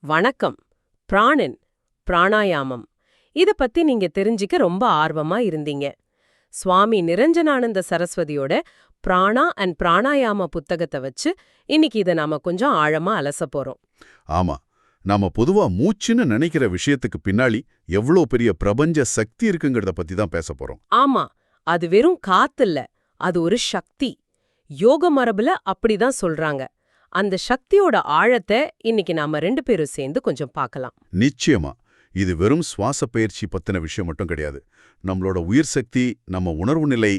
வணக்கம். பிராணன், பிராணாயாமம் இத பத்தி நீங்க தெரிஞ்சுக்க ரொம்ப ஆர்வமா இருந்தீங்க. சுவாமி நிரஞ்சனானந்த சரஸ்வதியோட பிராணா அண்ட் பிராணாயாம புத்தகத்தை வச்சு இன்னைக்கு இத நாம கொஞ்சம் ஆழமா அலச போறோம். ஆமா, நாம பொதுவா மூச்சுன்னு நினைக்கிற விஷயத்துக்கு பின்னாடி எவ்வளோ பெரிய பிரபஞ்ச சக்தி இருக்குங்கிறத பத்தி தான் பேச போறோம். ஆமா, அது வெறும் காத்தில்ல, அது ஒரு சக்தி. யோக மரபுல அப்படிதான் சொல்றாங்க. அந்த சக்தியோட ஆழத்தை இன்னைக்கு நாம ரெண்டு பேரும் சேர்ந்து கொஞ்சம் பார்க்கலாம். நிச்சயமா, இது வெறும் சுவாச பயிற்சி பத்தின விஷயம் மட்டும் கிடையாது. நம்மளோட உயிர் சக்தி, நம்ம உணர்வு நிலை,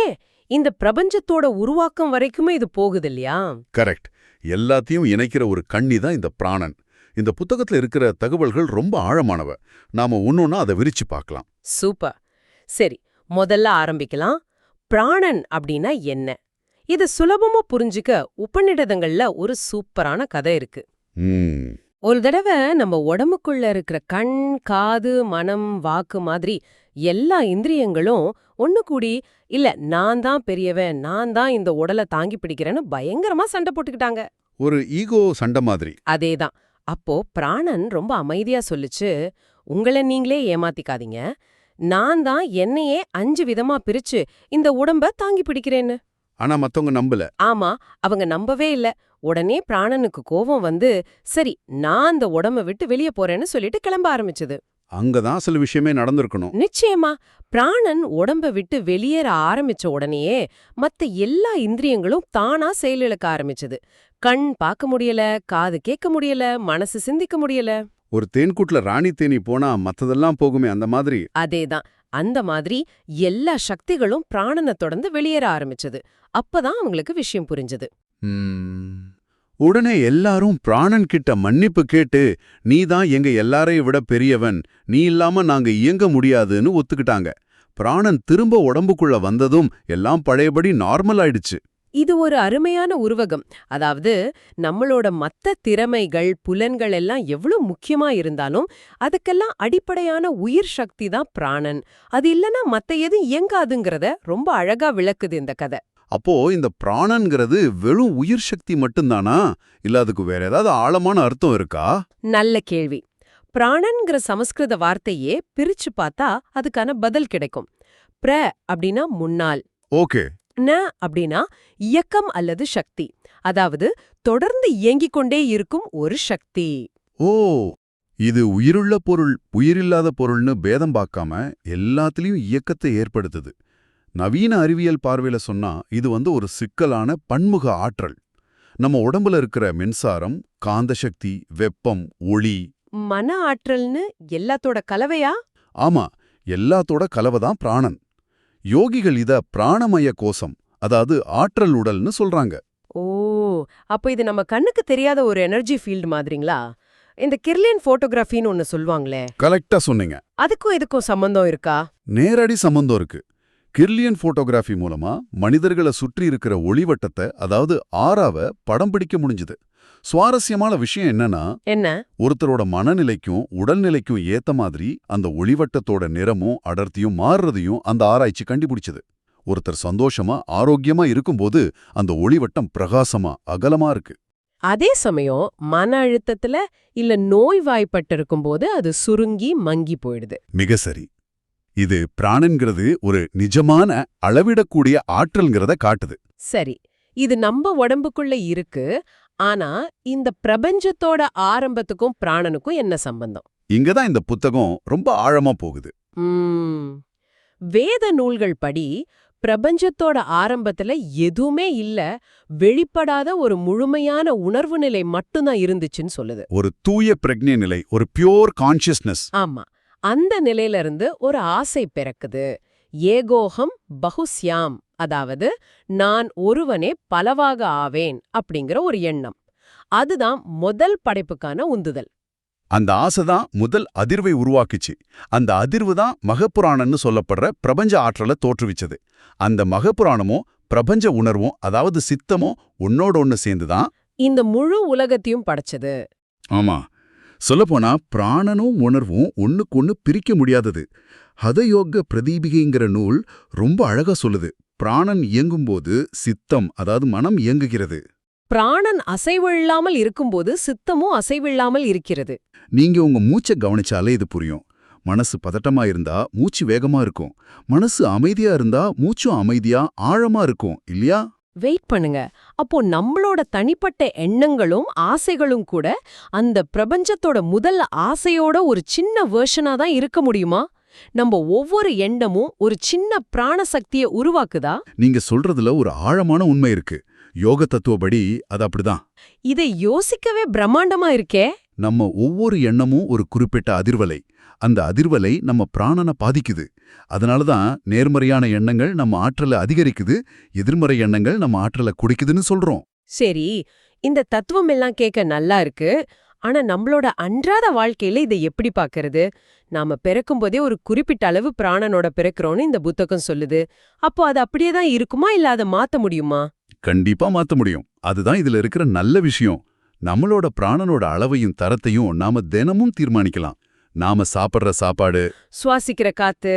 ஏன் இந்த பிரபஞ்சத்தோட உருவாக்கம் வரைக்குமே இது போகுது இல்லையா? கரெக்ட், எல்லாத்தையும் இணைக்கிற ஒரு கண்ணி தான் இந்த பிராணன். இந்த புத்தகத்துல இருக்கிற தகவல்கள் ரொம்ப ஆழமானவ. நாம ஒன்னொன்னா அதை விரிச்சு பார்க்கலாம். சூப்பர். சரி, முதல்ல ஆரம்பிக்கலாம். பிராணன் அப்படின்னா என்ன? இது சுலபமா புரிஞ்சுக்க உபநிடதங்கள்ல ஒரு சூப்பரான கதை இருக்கு. ஒரு தடவை நம்ம உடம்புக்குள்ள இருக்கிற கண், காது, மனம், வாக்கு மாதிரி எல்லா இந்திரியங்களும் ஒண்ணு கூடி, இல்ல நான் தான் பெரியவன், நான் தான் இந்த உடலை தாங்கி பிடிக்கிறேன்னு பயங்கரமா சண்டை போட்டுக்கிட்டாங்க. ஒரு ஈகோ சண்டை மாதிரி. அதேதான். அப்போ பிராணன் ரொம்ப அமைதியா சொல்லுச்சு, உங்களை நீங்களே ஏமாத்திக்காதீங்க, நான் தான் என்னையே 5 விதமா பிரிச்சு இந்த உடம்ப தாங்கி பிடிக்கிறேன்னு. ஆனா மத்தவங்க நம்பல. ஆமா, அவங்க நம்பவே இல்ல. உடனே பிராணனுக்கு கோபம் வந்து, சரி நான் அந்த உடம்ப விட்டு வெளியே போறேன்னு சொல்லிட்டு கிளம்ப ஆரம்பிச்சது. அங்கதான் சில விஷயமே நடந்திருக்கணும். நிச்சயமா, பிராணன் உடம்ப விட்டு வெளியேற ஆரம்பிச்ச உடனேயே மத்த எல்லா இந்திரியங்களும் தானா செயலிழக்க ஆரம்பிச்சது. கண் பார்க்க முடியல, காது கேட்க முடியல, மனசு சிந்திக்க முடியல. ஒரு தேன்கூட்ல ராணி தேனி போனா மத்ததெல்லாம் போகுமே, அந்த மாதிரி. அதேதான். அந்த மாதிரி எல்லா சக்திகளும் பிராணனை தொடர்ந்து வெளியேற ஆரம்பிச்சது. அப்பதான் அவங்களுக்கு விஷயம் புரிஞ்சது. உடனே எல்லாரும் பிராணன் கிட்ட மன்னிப்பு கேட்டு, நீதான் எங்க எல்லாரையும் விட பெரியவன், நீ இல்லாம நாங்க இயங்க முடியாதுன்னு ஒத்துக்கிட்டாங்க. பிராணன் திரும்ப உடம்புக்குள்ள வந்ததும் எல்லாம் பழையபடி நார்மல் ஆயிடுச்சு. இது ஒரு அருமையான உருவகம். அதாவது நம்மளோட மத்த திறமைகள், புலன்கள் எல்லாம் எவ்வளவு முக்கியமா இருந்தாலும் அதுக்கெல்லாம் அடிப்படையான உயிர் சக்தி தான் பிராணன். அது இல்லனா மத்த எதுவும் இயங்காதுங்கிறத ரொம்ப அழகா விளக்குது இந்த கதை. அப்போ இந்த பிராணன்கிறது வெறும் உயிர் சக்தி மட்டும்தானா, இல்ல அதுக்கு வேற ஏதாவது ஆழமான அர்த்தம் இருக்கா? நல்ல கேள்வி. பிராணன்கிற சமஸ்கிருத வார்த்தையே பிரிச்சு பார்த்தா அதுக்கான பதில் கிடைக்கும். பிர அப்படின்னா முன்னால், ஓகே. ந அப்படின்னா இயக்கம் அல்லது சக்தி, அதாவது தொடர்ந்து இயங்கிக் கொண்டே இருக்கும் ஒரு சக்தி. ஓ, இது உயிருள்ள பொருள், உயிரில்லாத பொருள்னு பேதம் பார்க்காம எல்லாத்துலயும் இயக்கத்தை ஏற்படுத்துது. நவீன அறிவியல் பார்வையில சொன்னா இது ஒரு சிக்கலான பன்முக ஆற்றல். நம்ம உடம்புல இருக்கிற மின்சாரம், காந்த சக்தி, வெப்பம், ஒளி, மன ஆற்றல்னு எல்லாத்தோட கலவையா? ஆமா, எல்லாத்தோட கலவைதான் பிராணன். யோகிகள் இத பிராணமய கோசம், அதாவது ஆற்றல் உடல்னு சொல்றாங்க. ஓ, அப்ப இது நம்ம கண்ணுக்கு தெரியாத ஒரு எனர்ஜி ஃபீல்டு மாதிரிங்களா? இந்த கிர்லியன் போட்டோகிராஃபின்னு ஒன்னு சொல்வாங்களே. கரெக்டா சொன்னீங்க. அதுக்கும் இதுக்கும் சம்பந்தம் இருக்கா? நேரடி சம்பந்தம் இருக்கு. கிர்லியன் போட்டோகிராஃபி மூலமா மனிதர்களை சுற்றி இருக்கிற ஒளிவட்டத்தை, அதாவது ஆராவை படம் பிடிக்க முடிஞ்சுது. சுவாரஸ்யமான விஷயம் என்னன்னா, என்ன? ஒருத்தரோட மனநிலைக்கும் உடல்நிலைக்கும் ஏத்த மாதிரி அந்த ஒளிவட்டத்தோட நிறமும் அடர்த்தியும் மாறுறதையும் அந்த ஆராய்ச்சி கண்டுபிடிச்சது. ஒருத்தர் சந்தோஷமா ஆரோக்கியமா இருக்கும்போது அந்த ஒளிவட்டம் பிரகாசமா அகலமா இருக்கு. அதே சமயம் மன அழுத்தத்துல இல்ல நோய்வாய்ப்பட்டிருக்கும் போது அது சுருங்கி மங்கி போயிடுது. மிக சரி. இது பிராணன்கிறது ஒரு நிஜமான அளவிடக்கூடிய ஆற்றல்ங்கிறத காட்டுது. சரி, இது நம்ம உடம்புக்குள்ள இருக்கு. ஆனா இந்த பிரபஞ்சத்தோட ஆரம்பத்துக்கும் பிராணனுக்கும் என்ன சம்பந்தம்? இங்கதான் இந்த புத்தகம் ரொம்ப ஆழமா போகுது. வேத நூல்கள் படி பிரபஞ்சத்தோட ஆரம்பத்துல எதுவுமே இல்ல, வெளிப்படாத ஒரு முழுமையான உணர்வு நிலை மட்டும்தான் இருந்துச்சுன்னு சொல்லுது. ஒரு தூய பிரக்ஞை நிலை, ஒரு பியோர் கான்ஷியஸ்னஸ். ஆமா, அந்த நிலையில இருந்து ஒரு ஆசை பிறக்குது. ஏகோகம் பகுஸ்யாம், அதாவது நான் ஒருவனே பலவாக ஆவேன் அப்படிங்கிற ஒரு எண்ணம். அதுதான் முதல் படைப்புக்கான உந்துதல். அந்த ஆசைதான் முதல் அதிர்வை உருவாக்குச்சு. அந்த அதிர்வு தான் மகப்புராணன்னு சொல்லப்படுற பிரபஞ்ச ஆற்றலை தோற்றுவிச்சது. அந்த மகப்புராணமும் பிரபஞ்ச உணர்வும், அதாவது சித்தமும் ஒன்னோட ஒன்னு சேர்ந்துதான் இந்த முழு உலகத்தையும் படைச்சது. ஆமா, சொல்லப்போனா பிராணனும் உணர்வும் ஒன்னுக்கு பிரிக்க முடியாதது. ஹதயோக பிரதீபிகைங்கிற நூல் ரொம்ப அழகா சொல்லுது. பிராணன் இயங்கும்போது சித்தம், அதாவது மனம் இயங்குகிறது. பிராணன் அசைவில்லாமல் இருக்கும்போது சித்தமும் அசைவில்லாமல் இருக்கிறது. நீங்க உங்க மூச்சை கவனிச்சாலே இது புரியும். மனசு பதட்டமா இருந்தா மூச்சு வேகமா இருக்கும். மனசு அமைதியா இருந்தா மூச்சும் அமைதியா ஆழமா இருக்கும் இல்லையா? வெயிட் பண்ணுங்க. அப்போ நம்மளோட தனிப்பட்ட எண்ணங்களும் ஆசைகளும் கூட அந்த பிரபஞ்சத்தோட முதல் ஆசையோட ஒரு சின்ன வெர்ஷனா தான் இருக்க முடியுமா? நம்ம ஒவ்வொரு எண்ணமும் ஒரு சின்ன பிராண சக்தியை உருவாக்குதா? நீங்க சொல்றதுல ஒரு ஆழமான உண்மை இருக்கு. யோக தத்துவப்படி அது அப்படிதான். இதை யோசிக்கவே பிரம்மாண்டமா இருக்கே. நம்ம ஒவ்வொரு எண்ணமும் ஒரு குறிப்பிட்ட அதிர்வலை. அந்த அதிர்வலை நம்ம பிராணனை பாதிக்குது. அதனாலதான் நேர்மறையான எண்ணங்கள் நம்ம ஆற்றலை அதிகரிக்குது, எதிர்மறை எண்ணங்கள் நம்ம ஆற்றலை குடிக்குதுன்னு சொல்றோம். சரி, இந்த தத்துவம் எல்லாம் கேட்க நல்லா இருக்கு. ஆனா நம்மளோட அன்றாட வாழ்க்கையில இதை எப்படி பார்க்கறது? நாம பிறக்கும்போதே ஒரு குறிப்பிட்ட அளவு பிராணனோட பிறக்கிறோன்னு இந்த புத்தகம் சொல்லுது. அப்போ அது அப்படியே தான் இருக்குமா, இல்ல அதை மாத்த முடியுமா? கண்டிப்பா மாத்த முடியும். அதுதான் இதுல இருக்கிற நல்ல விஷயம். நம்மளோட பிராணனோட அளவையும் தரத்தையும் நாம தினமும் தீர்மானிக்கலாம். நாம சாப்பிடுற சாப்பாடு, சுவாசிக்கிற காத்து,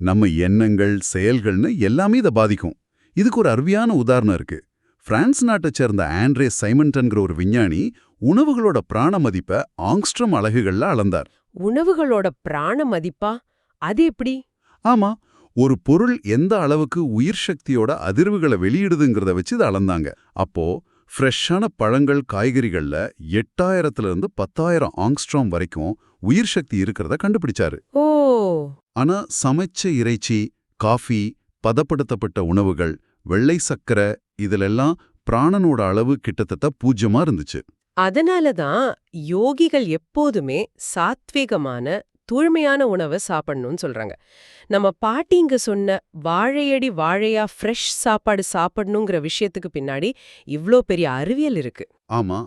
நம்ம எண்ணங்கள், செயல்கள்னு எல்லாமே இதை பாதிக்கும். இதுக்கு ஒரு அருமையான உதாரணம் இருக்கு. பிரான்ஸ் நாட்டைச் சேர்ந்த ஆண்ட்ரே சைமன்டன்கிற ஒரு விஞ்ஞானி உணவுகளோட பிராண மதிப்பை ஆங்ஸ்ட்ரம் அலகுகள்ல அளந்தார். உணவுகளோட பிராண மதிப்பா? அது எப்படி? ஆமா, ஒரு பொருள் எந்த அளவுக்கு உயிர் சக்தியோட அதிர்வுகளை வெளியிடுதுங்கிறத வச்சு இதை அளந்தாங்க. அப்போ ஃப்ரெஷ்ஷான பழங்கள், காய்கறிகள்ல 8000 10,000 ஆங்ஸ்ட்ராம் வரைக்கும் உயிர் சக்தி இருக்கிறத கண்டுபிடிச்சாரு. ஓ, ஆனா சமைச்ச இறைச்சி, காஃபி, பதப்படுத்தப்பட்ட உணவுகள், வெள்ளை சக்கரை இதிலெல்லாம் பிராணனோட அளவு கிட்டத்தட்ட 0 இருந்துச்சு. அதனாலதான் யோகிகள் எப்போதுமே சாத்வீகமான தூய்மையான உணவை சாப்பிடணும்னு சொல்றாங்க. நம்ம பாட்டிங்க சொன்ன வாழையடி வாழையா ஃப்ரெஷ் சாப்பாடு சாப்பிடணுங்கிற விஷயத்துக்கு பின்னாடி இவ்ளோ பெரிய அறிவியல் இருக்கு. ஆமா,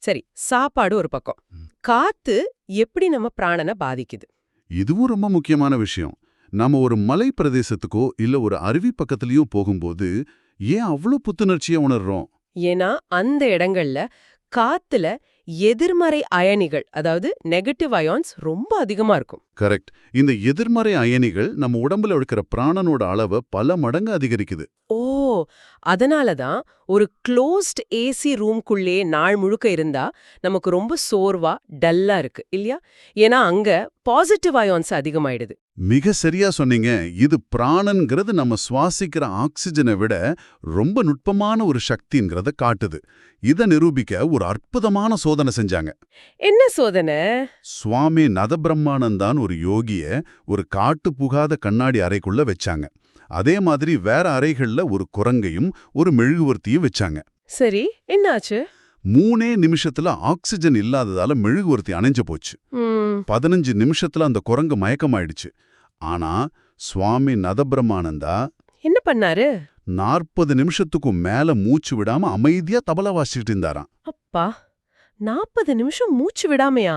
சரி, சாப்பாடு ஒரு பக்கம். காத்து எப்படி நம்ம பிராணனை பாதிக்குது? இதுவும் ரொம்ப முக்கியமான விஷயம். நாம ஒரு மலை பிரதேசத்துக்கோ இல்ல ஒரு அருவி பக்கத்துலயும் போகும்போது ஏன் அவ்வளோ புத்துணர்ச்சியா உணர்றோம்? ஏன்னா அந்த இடங்கள்ல காத்துல எதிர்மறை அயனிகள், அதாவது நெகட்டிவ் அயான்ஸ் ரொம்ப அதிகமா இருக்கும். கரெக்ட். இந்த எதிர்மறை அயனிகள் நம்ம உடம்புல இருக்கிற பிராணனோட அளவை பல மடங்கு அதிகரிக்குது. ஓ, அதனாலதான் ஒரு க்ளோஸ்ட் ஏசி ரூம்குள்ளே நாள் முழுக்க இருந்தா நமக்கு ரொம்ப சோர்வா டல்லா இருக்கு இல்லையா? ஏன்னா அங்க பாசிட்டிவ் அயான்ஸ் அதிகமாயிடுது. மிக சரியா சொன்னீங்க. இது பிராணன்கிறது நம்ம சுவாசிக்கிற ஆக்சிஜனை விட ரொம்ப நுட்பமான ஒரு சக்திங்கிறத காட்டுது. இதை நிரூபிக்க ஒரு அற்புதமான சோதனை செஞ்சாங்க. என்ன சோதனை? சுவாமி நதபிரம்மானந்தான் ஒரு யோகிய ஒரு காட்டு புகாத கண்ணாடி அறைக்குள்ள வச்சாங்க. அதே மாதிரி வேற அறைகள்ல ஒரு குரங்கையும் ஒரு மெழுகுவர்த்தியும் வச்சாங்க. சரி, என்னாச்சு? 3 நிமிஷத்துல ஆக்சிஜன் இல்லாததால மெழுகுவர்த்தி அணைஞ்சு போச்சு. 15 நிமிஷத்துல அந்த குரங்கு மயக்கமாயிடுச்சு. ஆனா சுவாமி நதபிரம்மானந்தா என்ன பண்ணாரு? 40 நிமிஷத்துக்கும் மேல மூச்சு விடாம அமைதியா தபலா வாசிச்சுட்டு இருந்தாராம். அப்பா, 40 நிமிஷம் மூச்சு விடாமையா?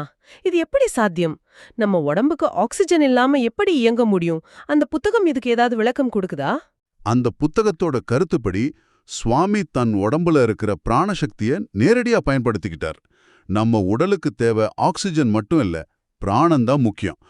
இது எப்படி சாத்தியம்? நம்ம உடம்புக்கு ஆக்சிஜன் இல்லாம எப்படி இயங்க முடியும்? அந்த புத்தகம் இதுக்கு ஏதாவது விளக்கம் கொடுக்குதா? அந்த புத்தகத்தோட கருத்துப்படி சுவாமி தன் உடம்புல இருக்கிற பிராணசக்தியை நேரடியா பயன்படுத்திக்கிட்டார். நம்ம உடலுக்கு தேவை ஆக்சிஜன் மட்டும் இல்ல, பிராணன்தான் முக்கியம்.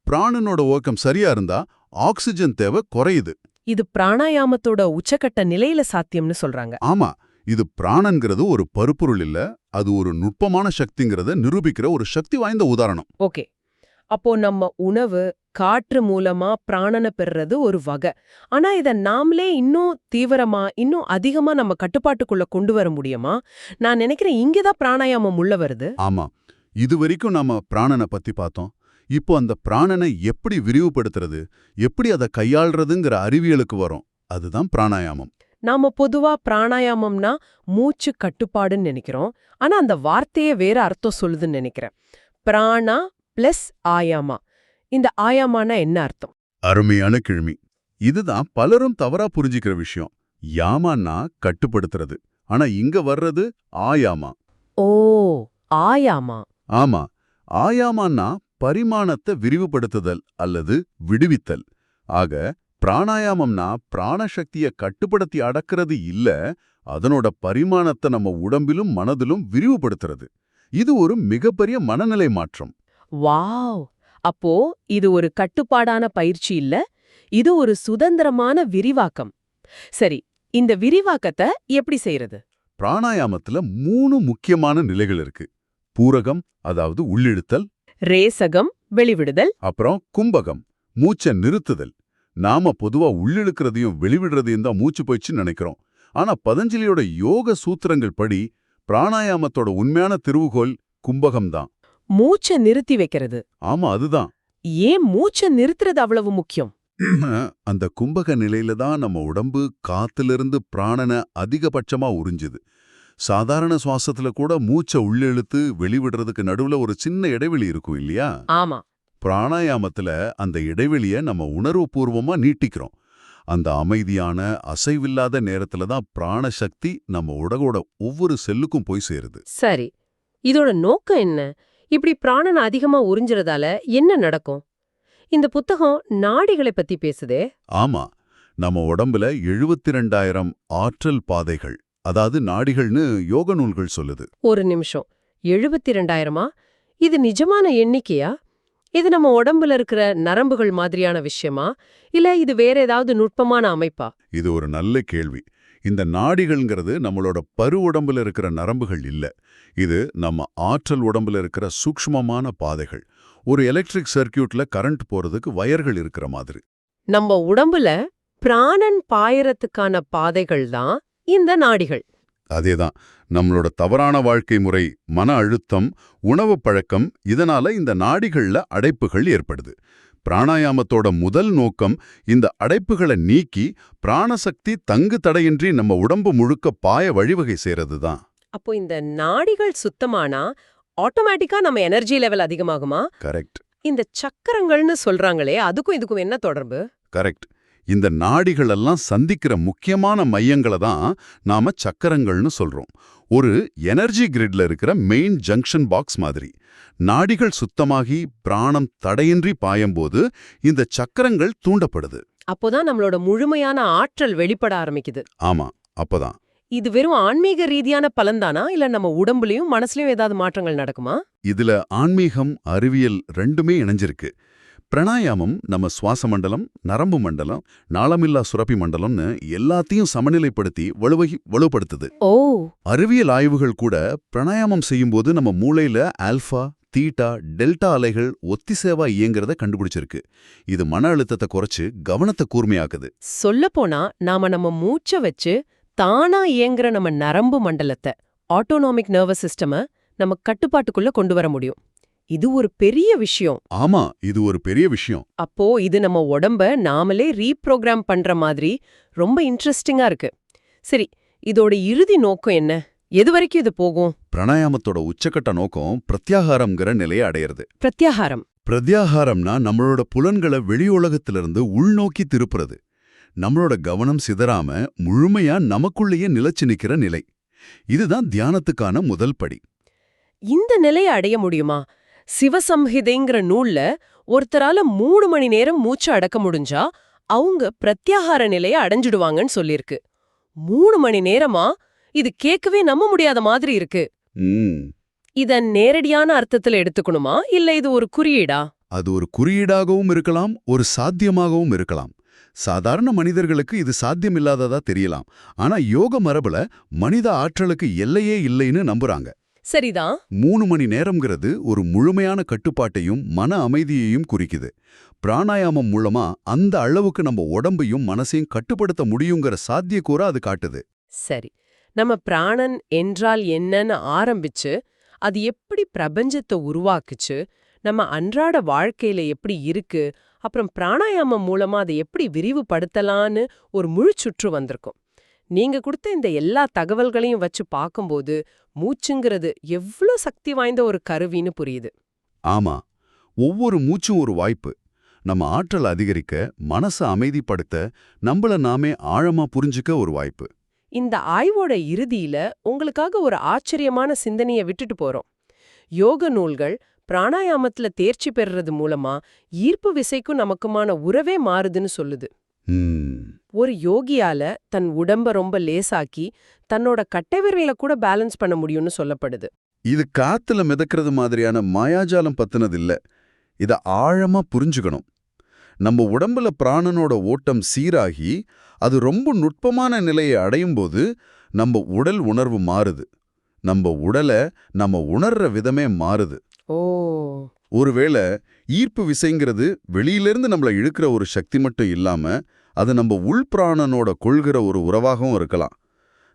பிராணனோட ஓக்கம் சரியா இருந்தா ஆக்சிஜன் தேவை குறையுது. இது பிராணாயாமத்தோட உச்சக்கட்ட நிலையில சாத்தியம்னு சொல்றாங்க. ஆமா, இது பிராணன்கிறது ஒரு பருப்பொருள் இல்ல, அது ஒரு நுட்பமான சக்திங்கிறத நிரூபிக்கிற ஒரு சக்தி வாய்ந்த உதாரணம். ஓகே, அப்போ நம்ம உணவு, காற்று மூலமா பிராணனை பெறுறது ஒரு வகை. ஆனா இத நாமளே இன்னும் தீவிரமா, இன்னும் அதிகமா நம்ம கட்டுப்பாட்டுக்குள்ள கொண்டு வர முடியுமா? நான் நினைக்கிறேன் இங்கதான் பிராணாயாமம் உள்ள வருது. ஆமா, இதுவரைக்கும் நாம பிராணனை பத்தி பார்த்தோம். இப்போ அந்த பிராணனை எப்படி விரிவுபடுத்துறது, எப்படி அதை கையாள்றதுங்கிற அறிவியலுக்கு வரும். அதுதான் பிராணாயாமம். நாம பொதுவா பிராணாயாமம்னா மூச்சு கட்டுப்பாடுன்னு நினைக்கிறோம். ஆனா அந்த வார்த்தையே வேற அர்த்தம் சொல்லுதுன்னு நினைக்கிறேன். பிராணா பிளஸ் ஆயாமா. இந்த ஆயாமானா என்ன அர்த்தம்? அருமையான கேள்வி. இதுதான் பலரும் தவறா புரிஞ்சிக்கிற விஷயம். யாமான்னா கட்டுப்படுத்துறது, ஆனா இங்க வர்றது ஆயாமா. ஓ, ஆயாமா. ஆமா, ஆயாமான்னா பரிமாணத்தை விரிவுபடுத்துதல் அல்லது விடுவித்தல். ஆக பிராணாயாமம்னா பிராணசக்தியை கட்டுப்படுத்தி அடக்கிறது இல்ல, அதனோட பரிமாணத்தை நம்ம உடம்பிலும் மனதிலும் விரிவுபடுத்துறது. இது ஒரு மிகப்பெரிய மனநிலை மாற்றம். வாவ்! அப்போ இது ஒரு கட்டுப்பாடான பயிற்சி இல்ல, இது ஒரு சுதந்திரமான விரிவாக்கம். சரி, இந்த விரிவாக்கத்தை எப்படி செய்யறது? பிராணாயாமத்துல 3 முக்கியமான நிலைகள் இருக்கு. பூரகம், அதாவது உள்ளிழுத்தல். ரேசகம், வெளிவிடுதல். அப்புறம் கும்பகம், மூச்சை நிறுத்துதல். நாம பொதுவா உள்ளிழுக்கிறதையும் வெளிவிடுறதையும் தான் மூச்சு போயிடுச்சுன்னு நினைக்கிறோம். ஆனா பதஞ்சலியோட யோக சூத்திரங்கள் படி பிராணாயாமத்தோட உண்மையான திருவுகோல் கும்பகம்தான். மூச்சை நிறுத்தி வைக்கிறது. ஆமா, அதுதான். ஏன் மூச்சை நிறுத்துறது அவ்வளவு முக்கியம்? அந்த கும்பக நிலையில தான் நம்ம உடம்பு காத்திலிருந்து பிராணனை அதிகபட்சமா உறிஞ்சுது. சாதாரண சுவாசத்துல கூட மூச்சை உள்ளிழுத்து வெளிவிடுறதுக்கு நடுவுல ஒரு சின்ன இடைவெளி இருக்கும் இல்லையா? ஆமா. பிராணாயாமத்துல அந்த இடைவெளியை நம்ம உணர்வுபூர்வமா நீட்டிக்கிறோம். அந்த அமைதியான அசைவில்லாத நேரத்துல தான் பிராணசக்தி நம்ம உடலோட ஒவ்வொரு செல்லுக்கும் போய் சேருது. சரி, இதோட நோக்கம் என்ன? இப்படி பிராணன் அதிகமா உறிஞ்சுறதால என்ன நடக்கும்? இந்த புத்தகம் நாடிகளை பத்தி பேசுதே. ஆமா, நம்ம உடம்புல 72,000 ஆற்றல் பாதைகள், அதாவது நாடிகள்னு யோக நூல்கள் சொல்லுது. ஒரு நிமிஷம், 72,000? இது நிஜமான எண்ணிக்கையா? இது நம்ம உடம்புல இருக்கிற நரம்புகள் மாதிரியான விஷயமா, இல்ல இது வேற ஏதாவது நுட்பமான அமைப்பா? இது ஒரு நல்ல கேள்வி. இந்த நாடிகள்ங்கிறது நம்மளோட பரு உடம்புல இருக்கிற நரம்புகள் இல்ல. இது நம்ம ஆற்றல் உடம்புல இருக்கிற சூக்ஷ்மமான பாதைகள். ஒரு எலக்ட்ரிக் சர்க்கியூட்ல கரண்ட் போறதுக்கு வயர்கள் இருக்கிற மாதிரி. நம்ம உடம்புல பிராணன் பாயறதுக்கான பாதைகள் தான் இந்த நாடிகள். அதேதான். நம்மளோட தவறான வாழ்க்கை முறை, மன அழுத்தம், உணவு பழக்கம், இதனால இந்த நாடிகள்ல அடைப்புகள் ஏற்படுது. பிராணாயாமத்தோட முதல் நோக்கம் இந்த அடைப்புகளை நீக்கி பிராணசக்தி தங்கு தடையின்றி நம்ம உடம்பு முழுக்க பாய வழிவகை செய்யறது தான். அப்போ இந்த நாடிகள் சுத்தமானா ஆட்டோமேட்டிக்கா நம்ம எனர்ஜி லெவல் அதிகமாகுமா? கரெக்ட். இந்த சக்கரங்கள்னு சொல்றாங்களே, அதுக்கும் இதுக்கும் என்ன தொடர்பு? கரெக்ட். இந்த நாடிகளெல்லாம் சந்திக்கிற முக்கியமான மையங்களை தான் நாம சக்கரங்கள்னு சொல்றோம். ஒரு எனர்ஜி கிரிட்ல இருக்கிற மெயின் ஜங்ஷன் பாக்ஸ் மாதிரி. நாடிகள் சுத்தமாகி பிராணம் தடையின்றி பாயும்போது இந்த சக்கரங்கள் தூண்டப்படுது. அப்போதான் நம்மளோட முழுமையான ஆற்றல் வெளிப்பட ஆரம்பிக்குது. ஆமா, அப்பதான். இது வெறும் ஆன்மீக ரீதியான பலன்தானா, இல்ல நம்ம உடம்புலயும் மனசுலயும் ஏதாவது மாற்றங்கள் நடக்குமா? இதுல ஆன்மீகம், அறிவியல் ரெண்டுமே இணைஞ்சிருக்கு. பிராணாயாமம் நம்ம சுவாச மண்டலம், நரம்பு மண்டலம், நாளமில்லா சுரப்பி மண்டலம்னு எல்லாத்தையும் சமநிலைப்படுத்தி வலுப்படுத்துது. ஓ. அறிவியல் ஆய்வுகள் கூட பிராணாயாமம் செய்யும்போது நம்ம மூளையில ஆல்பா, தீட்டா, டெல்டா அலைகள் ஒத்திசேவா இயங்குறத கண்டுபிடிச்சிருக்கு. இது மன அழுத்தத்தை குறைச்சு கவனத்தை கூர்மையாக்குது. சொல்லப்போனா நாம நம்ம மூச்சை வச்சு தானா இயங்குற நம்ம நரம்பு மண்டலத்தை, ஆட்டோனாமிக் நர்வஸ் சிஸ்டம நம்ம கட்டுப்பாட்டுக்குள்ள கொண்டு வர முடியும். இது ஒரு பெரிய விஷயம். ஆமா, இது ஒரு பெரிய விஷயம். அப்போ இது நம்ம உடம்ப நாமளே ரீப்ரோகிராம் பண்ற மாதிரி ரொம்ப இன்ட்ரெஸ்டிங்கா இருக்கு. சரி, இதோட இறுதி நோக்கம் என்ன? எது வரைக்கும் இது போகும்? பிராணாயாமத்தோட உச்சக்கட்ட நோக்கம் பிரத்யாகாரம்ங்கிற நிலையை அடையிறது. பிரத்யாகாரம். பிரத்யாகாரம்னா நம்மளோட புலன்களை வெளி உலகத்திலிருந்து உள்நோக்கி திருப்புறது. நம்மளோட கவனம் சிதறாம முழுமையா நமக்குள்ளேயே நிலைச்சு நிக்கிற நிலை. இதுதான் தியானத்துக்கான முதல் படி. இந்த நிலையை அடைய முடியுமா? சிவசம்ஹிதைங்கிற நூல்ல ஒருத்தரால 3 மணி நேரம் மூச்சு அடக்க முடிஞ்சா அவங்க பிரத்யாகார நிலையை அடைஞ்சிடுவாங்கன்னு சொல்லிருக்கு. 3 மணி நேரமா? இது கேட்கவே நம்ப முடியாத மாதிரி இருக்கு. இத நேரடியான அர்த்தத்துல எடுத்துக்கணுமா, இல்ல இது ஒரு குறியீடா? அது ஒரு குறியீடாகவும் இருக்கலாம், ஒரு சாத்தியமாகவும் இருக்கலாம். சாதாரண மனிதர்களுக்கு இது சாத்தியமில்லாததா தெரியலாம். ஆனா யோக மரபுல மனித ஆற்றலுக்கு எல்லையே இல்லைன்னு நம்புறாங்க. சரிதான். 3 மணி நேரம்ங்கிறது ஒரு முழுமையான கட்டுப்பாட்டையும் மன அமைதியையும் குறிக்குது. பிராணாயாமம் மூலமா அந்த அளவுக்கு நம்ம உடம்பையும் மனசையும் கட்டுப்படுத்த முடியுங்கிற சாத்தியக்கூற அது காட்டுது. சரி, நம்ம பிராணன் என்றால் என்னன்னு ஆரம்பிச்சு, அது எப்படி பிரபஞ்சத்தை உருவாக்குச்சு, நம்ம அன்றாட வாழ்க்கையில எப்படி இருக்கு, அப்புறம் பிராணாயாமம் மூலமா அதை எப்படி விரிவுபடுத்தலான்னு ஒரு முழு சுற்று வந்திருக்கும். நீங்க கொடுத்த இந்த எல்லா தகவல்களையும் வச்சு பார்க்கும்போது மூச்சுங்கிறது எவ்வளோ சக்தி வாய்ந்த ஒரு கருவின்னு புரியுது. ஆமா, ஒவ்வொரு மூச்சும் ஒரு வாய்ப்பு. நம்ம ஆற்றல் அதிகரிக்க, மனசை அமைதிப்படுத்த, நம்மள நாமே ஆழமா புரிஞ்சுக்க ஒரு வாய்ப்பு. இந்த ஆய்வோட இறுதியில உங்களுக்காக ஒரு ஆச்சரியமான சிந்தனையை விட்டுட்டு போறோம். யோக நூல்கள் பிராணாயாமத்துல தேர்ச்சி பெறுறது மூலமா ஈர்ப்பு விசைக்கும் நமக்குமான உறவே மாறுதுன்னு சொல்லுது. ஒரு யோகியால தன் உடம்ப ரொம்ப லேசாக்கி தன்னோட கட்டைவிரல கூட பேலன்ஸ் பண்ண முடியும்னு சொல்லப்படுது. இது காத்துல மிதக்கிறது மாதிரியான மாயாஜாலம் பத்தினது இல்ல. இத ஆழமா புரிஞ்சுக்கணும். நம்ம உடம்புல பிராணனோட ஓட்டம் சீராகி அது ரொம்ப நுட்பமான நிலையை அடையும் போது நம்ம உடல் உணர்வு மாறுது. நம்ம உடலை நம்ம உணர்ற விதமே மாறுது. ஓ. ஒருவேளை ஈர்ப்பு விசைங்கிறது வெளியிலிருந்து நம்மள இழுக்கிற ஒரு சக்தி மட்டும் இல்லாம, அது நம்ம உள்பிராணனோட கொள்கிற ஒரு உறவாகவும் இருக்கலாம்.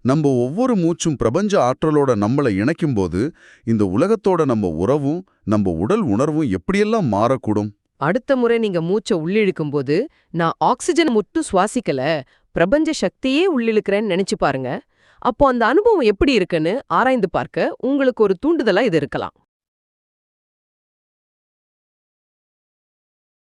நம்ம ஒவ்வொரு மூச்சும் பிரபஞ்ச ஆற்றலோட நம்மளை இணைக்கும்போது, இந்த உலகத்தோட நம்ம உறவும் நம்ம உடல் உணர்வும் எப்படியெல்லாம் மாறக்கூடும்? அடுத்த முறை நீங்க மூச்சை உள்ளிழுக்கும்போது நான் ஆக்சிஜன் மட்டும் சுவாசிக்கல, பிரபஞ்ச சக்தியே உள்ளிழுக்கிறேன்னு நினைச்சு பாருங்க. அப்போ அந்த அனுபவம் எப்படி இருக்குன்னு ஆராய்ந்து பார்க்க உங்களுக்கு ஒரு தூண்டுதலா இது இருக்கலாம்.